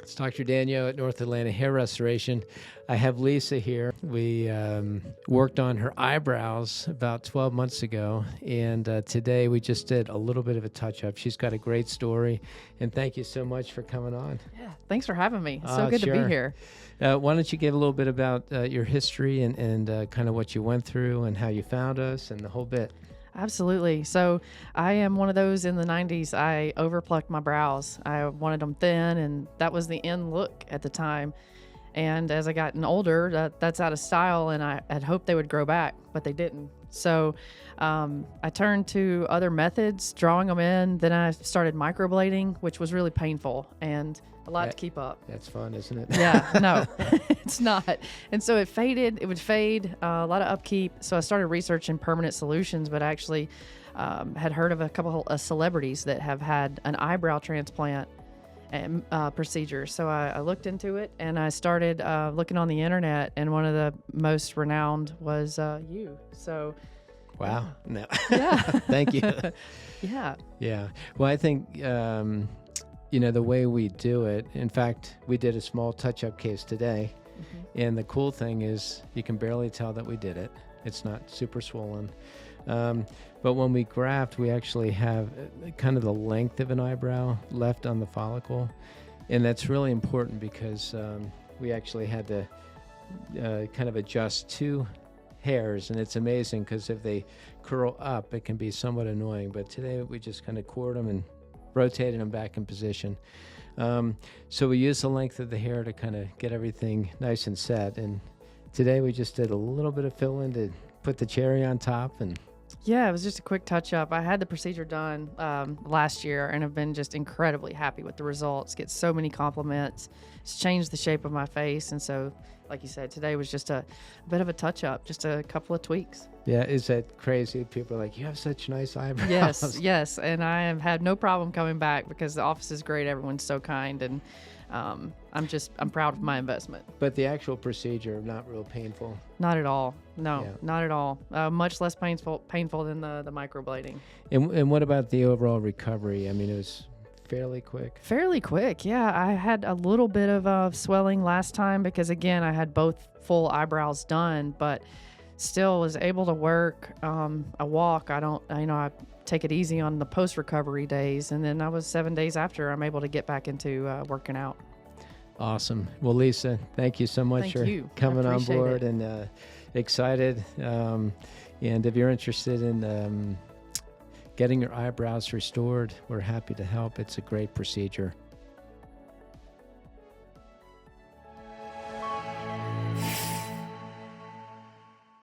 It's Dr. Danyo at North Atlanta Hair Restoration. I have Lisa here. We worked on her eyebrows about 12 months ago, and today we just did a little bit of a touch-up. She's got a great story, and thank you so much for coming on. Yeah, thanks for having me. It's so good to be here. Why don't you give a little bit about your history and kind of what you went through and how you found us and the whole bit. Absolutely. So I am one of those in the 90s. I overplucked my brows. I wanted them thin, and that was the end look at the time. And as I gotten older, that's out of style, and I had hoped they would grow back, but they didn't. So I turned to other methods, drawing them in. Then I started microblading, which was really painful and a lot to keep up. That's fun, isn't it? Yeah, no, it's not. And so it faded. It would fade, a lot of upkeep. So I started researching permanent solutions, but actually had heard of a couple of celebrities that have had an eyebrow transplant procedure. So I looked into it, and I started looking on the internet, and one of the most renowned was you. So wow. No. Yeah. Thank you. Yeah. Yeah. Well, I think the way we do it, in fact, we did a small touch-up case today, and the cool thing is you can barely tell that we did it. It's not super swollen. But when we graft, we actually have kind of the length of an eyebrow left on the follicle, and that's really important because we actually had to kind of adjust two hairs, and it's amazing because if they curl up, it can be somewhat annoying, but today we just kind of cord them and rotated them back in position. So we used the length of the hair to kind of get everything nice and set, and today we just did a little bit of fill-in to put the cherry on top. And yeah, it was just a quick touch-up. I had the procedure done last year, and have been just incredibly happy with the results. Get so many compliments. It's changed the shape of my face, and so, like you said, today was just a bit of a touch-up, just a couple of tweaks. Yeah, is that crazy? People are like, you have such nice eyebrows. Yes, and I have had no problem coming back because the office is great. Everyone's so kind, and I'm proud of my investment. But the actual procedure, not real painful. Not at all. No, not at all. Much less painful than the microblading. And what about the overall recovery? I mean, it was fairly quick. Fairly quick, yeah. I had a little bit of swelling last time because, again, I had both full eyebrows done, but still was able to work. I walk. I take it easy on the post-recovery days, and then I was 7 days after I'm able to get back into working out. Awesome. Well, Lisa, thank you so much for coming on board, and excited. And if you're interested in getting your eyebrows restored, we're happy to help. It's a great procedure.